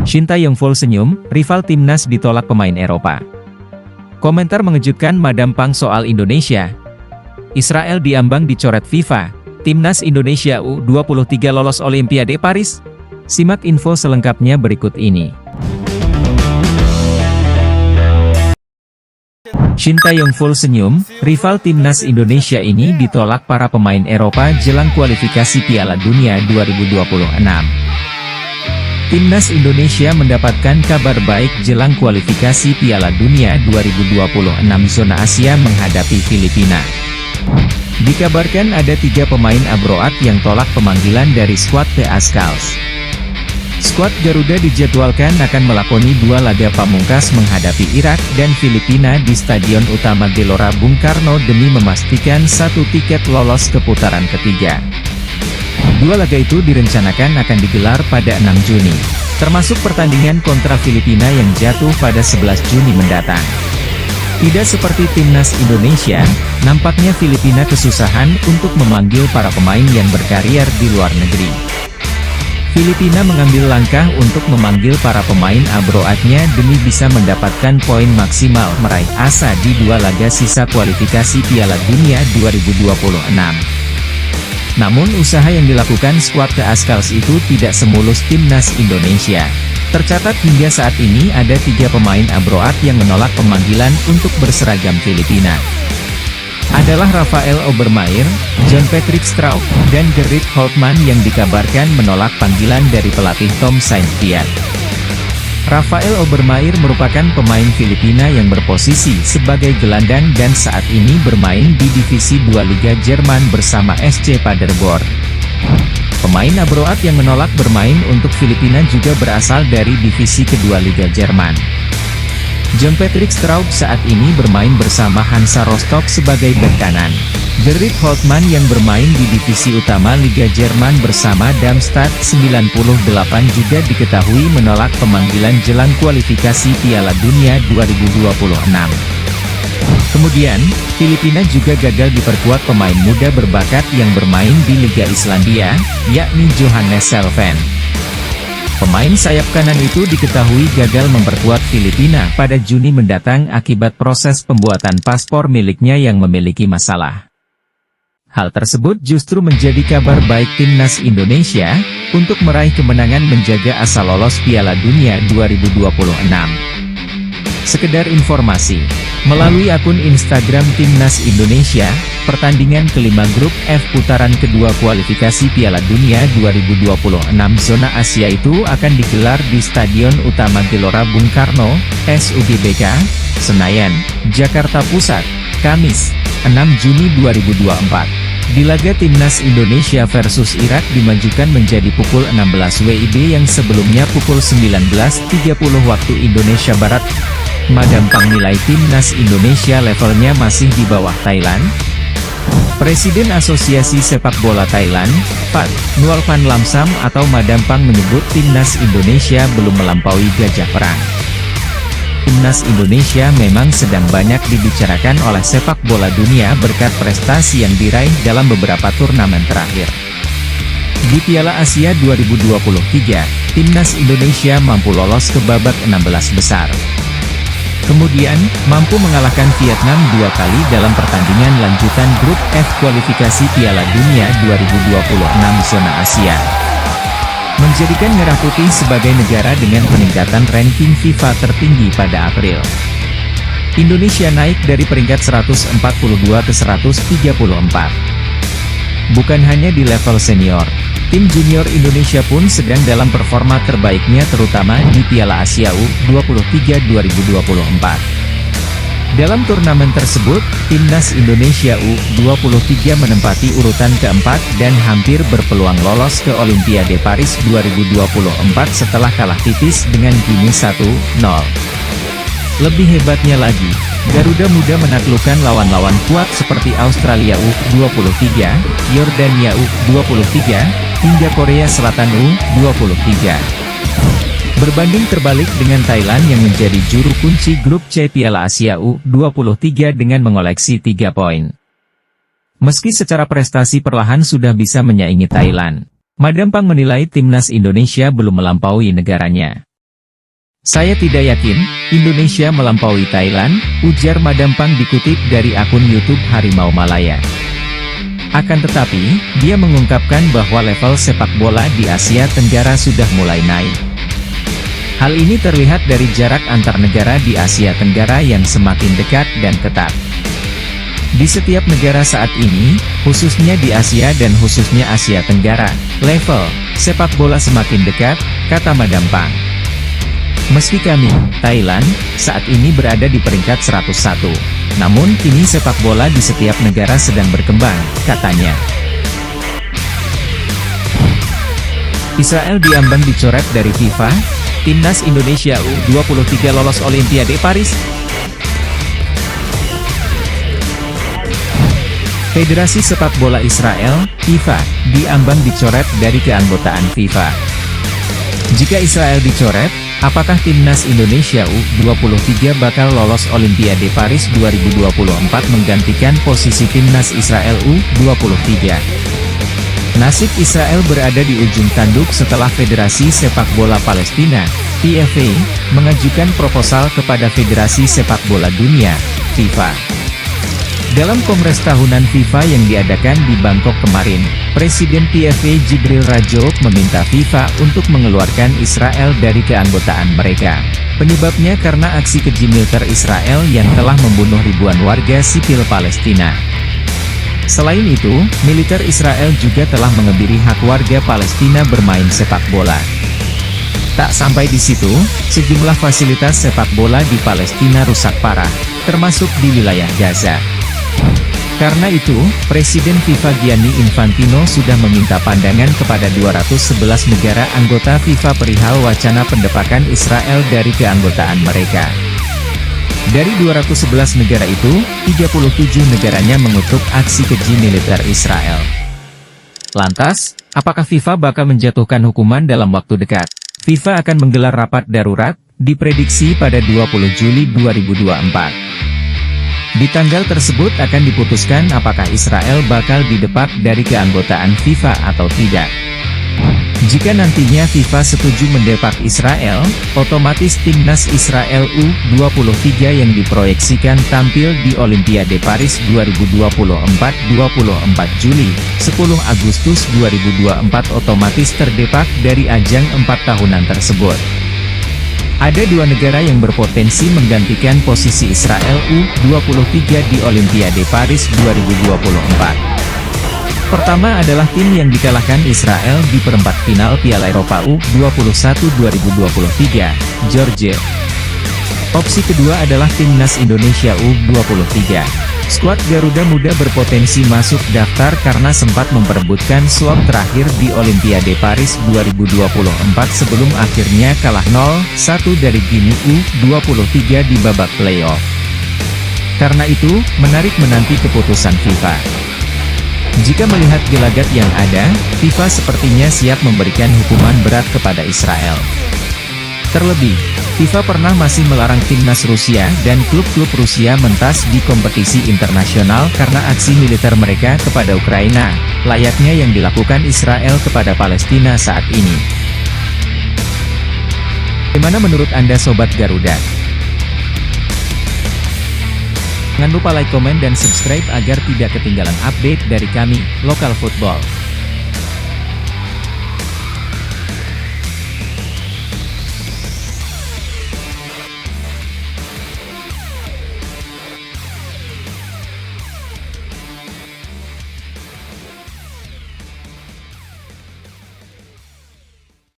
Shin Tae-yong senyum, rival timnas ditolak pemain Eropa. Komentar mengejutkan Madam Pang soal Indonesia. Israel diambang dicoret FIFA, timnas Indonesia U23 lolos Olimpiade Paris? Simak info selengkapnya berikut ini. Shin Tae-yong senyum, rival timnas Indonesia ini ditolak para pemain Eropa jelang kualifikasi Piala Dunia 2026. Timnas Indonesia mendapatkan kabar baik jelang kualifikasi Piala Dunia 2026 zona Asia menghadapi Filipina. Dikabarkan ada 3 pemain abroad yang tolak pemanggilan dari skuad The Ascals. Skuad Garuda dijadwalkan akan melakoni 2 laga pamungkas menghadapi Irak dan Filipina di Stadion Utama Gelora Bung Karno demi memastikan 1 tiket lolos ke putaran ketiga. 2 laga itu direncanakan akan digelar pada 6 Juni, termasuk pertandingan kontra Filipina yang jatuh pada 11 Juni mendatang. Tidak seperti timnas Indonesia, nampaknya Filipina kesusahan untuk memanggil para pemain yang berkarier di luar negeri. Filipina mengambil langkah untuk memanggil para pemain abroadnya demi bisa mendapatkan poin maksimal meraih asa di 2 laga sisa kualifikasi Piala Dunia 2026. Namun usaha yang dilakukan skuad The Ascals itu tidak semulus timnas Indonesia. Tercatat hingga saat ini ada 3 pemain abroad yang menolak pemanggilan untuk berseragam Filipina. Adalah Rafael Obermaier, John Patrick Strauch, dan Gerrit Holtman yang dikabarkan menolak panggilan dari pelatih Tom Saintfiet. Rafael Obermaier merupakan pemain Filipina yang berposisi sebagai gelandang dan saat ini bermain di Divisi 2 Liga Jerman bersama SC Paderborn. Pemain abroad yang menolak bermain untuk Filipina juga berasal dari Divisi kedua Liga Jerman. John Patrick Strauch saat ini bermain bersama Hansa Rostock sebagai bek kanan. Gerrit Holtman yang bermain di divisi utama Liga Jerman bersama Darmstadt 98 juga diketahui menolak pemanggilan jelang kualifikasi Piala Dunia 2026. Kemudian, Filipina juga gagal diperkuat pemain muda berbakat yang bermain di Liga Islandia, yakni Johannes Selven. Pemain sayap kanan itu diketahui gagal memperkuat Filipina pada Juni mendatang akibat proses pembuatan paspor miliknya yang memiliki masalah. Hal tersebut justru menjadi kabar baik timnas Indonesia untuk meraih kemenangan menjaga asa lolos Piala Dunia 2026. Sekedar informasi, melalui akun Instagram Timnas Indonesia, pertandingan kelima grup F putaran kedua kualifikasi Piala Dunia 2026 zona Asia itu akan digelar di Stadion Utama Gelora Bung Karno, SUGBK, Senayan, Jakarta Pusat, Kamis, 6 Juni 2024. Di laga Timnas Indonesia versus Irak dimajukan menjadi pukul 16 WIB yang sebelumnya pukul 19.30 waktu Indonesia Barat. Madam Pang nilai timnas Indonesia levelnya masih di bawah Thailand. Presiden Asosiasi Sepak Bola Thailand, Pat Nual Van Lamsam atau Madam Pang menyebut timnas Indonesia belum melampaui gajah perang. Timnas Indonesia memang sedang banyak dibicarakan oleh sepak bola dunia berkat prestasi yang diraih dalam beberapa turnamen terakhir. Di Piala Asia 2023, timnas Indonesia mampu lolos ke babak 16 besar. Kemudian, mampu mengalahkan Vietnam 2 kali dalam pertandingan lanjutan grup F kualifikasi Piala Dunia 2026 zona Asia. Menjadikan Merah Putih sebagai negara dengan peningkatan ranking FIFA tertinggi pada April. Indonesia naik dari peringkat 142 ke 134. Bukan hanya di level senior, tim junior Indonesia pun sedang dalam performa terbaiknya terutama di Piala Asia U23 2024. Dalam turnamen tersebut, timnas Indonesia U23 menempati urutan keempat dan hampir berpeluang lolos ke Olimpiade Paris 2024 setelah kalah tipis dengan Guinea 1-0. Lebih hebatnya lagi, Garuda Muda menaklukkan lawan-lawan kuat seperti Australia U23, Yordania U23, hingga Korea Selatan U23. Berbanding terbalik dengan Thailand yang menjadi juru kunci grup C Piala Asia U23 dengan mengoleksi 3 poin. Meski secara prestasi perlahan sudah bisa menyaingi Thailand, Madam Pang menilai timnas Indonesia belum melampaui negaranya. Saya tidak yakin, Indonesia melampaui Thailand, ujar Madampang dikutip dari akun YouTube Harimau Malaya. Akan tetapi, dia mengungkapkan bahwa level sepak bola di Asia Tenggara sudah mulai naik. Hal ini terlihat dari jarak antar negara di Asia Tenggara yang semakin dekat dan ketat. Di setiap negara saat ini, khususnya di Asia dan khususnya Asia Tenggara, level sepak bola semakin dekat, kata Madampang. Meski kami, Thailand, saat ini berada di peringkat 101. Namun kini sepak bola di setiap negara sedang berkembang, katanya. Israel diambang dicoret dari FIFA, Timnas Indonesia U23 lolos Olimpiade Paris. Federasi Sepak Bola Israel, FIFA, diambang dicoret dari keanggotaan FIFA. Jika Israel dicoret, apakah Timnas Indonesia U23 bakal lolos Olimpiade Paris 2024 menggantikan posisi Timnas Israel U23? Nasib Israel berada di ujung tanduk setelah Federasi Sepak Bola Palestina, PFA, mengajukan proposal kepada Federasi Sepak Bola Dunia, FIFA. Dalam Kongres Tahunan FIFA yang diadakan di Bangkok kemarin, Presiden PFA Jibril Rajoub meminta FIFA untuk mengeluarkan Israel dari keanggotaan mereka. Penyebabnya karena aksi keji militer Israel yang telah membunuh ribuan warga sipil Palestina. Selain itu, militer Israel juga telah mengebiri hak warga Palestina bermain sepak bola. Tak sampai di situ, sejumlah fasilitas sepak bola di Palestina rusak parah, termasuk di wilayah Gaza. Karena itu, Presiden FIFA Gianni Infantino sudah meminta pandangan kepada 211 negara anggota FIFA perihal wacana pendepakan Israel dari keanggotaan mereka. Dari 211 negara itu, 37 negaranya mengutuk aksi keji militer Israel. Lantas, apakah FIFA bakal menjatuhkan hukuman dalam waktu dekat? FIFA akan menggelar rapat darurat, diprediksi pada 20 Juli 2024. Di tanggal tersebut akan diputuskan apakah Israel bakal didepak dari keanggotaan FIFA atau tidak. Jika nantinya FIFA setuju mendepak Israel, otomatis Timnas Israel U23 yang diproyeksikan tampil di Olimpiade Paris 2024 24 Juli, 10 Agustus 2024 otomatis terdepak dari ajang 4 tahunan tersebut. Ada dua negara yang berpotensi menggantikan posisi Israel U23 di Olimpiade Paris 2024. Pertama adalah tim yang dikalahkan Israel di perempat final Piala Eropa U21 2023, Georgia. Opsi kedua adalah Timnas Indonesia U23. Skuad Garuda Muda berpotensi masuk daftar karena sempat memperebutkan slot terakhir di Olimpiade Paris 2024 sebelum akhirnya kalah 0-1 dari Guinea U23 di babak playoff. Karena itu, menarik menanti keputusan FIFA. Jika melihat gelagat yang ada, FIFA sepertinya siap memberikan hukuman berat kepada Israel. Terlebih, FIFA pernah masih melarang timnas Rusia dan klub-klub Rusia mentas di kompetisi internasional karena aksi militer mereka kepada Ukraina, layaknya yang dilakukan Israel kepada Palestina saat ini. Bagaimana menurut Anda Sobat Garuda? Jangan lupa like, komen, dan subscribe agar tidak ketinggalan update dari kami, Lokal Football.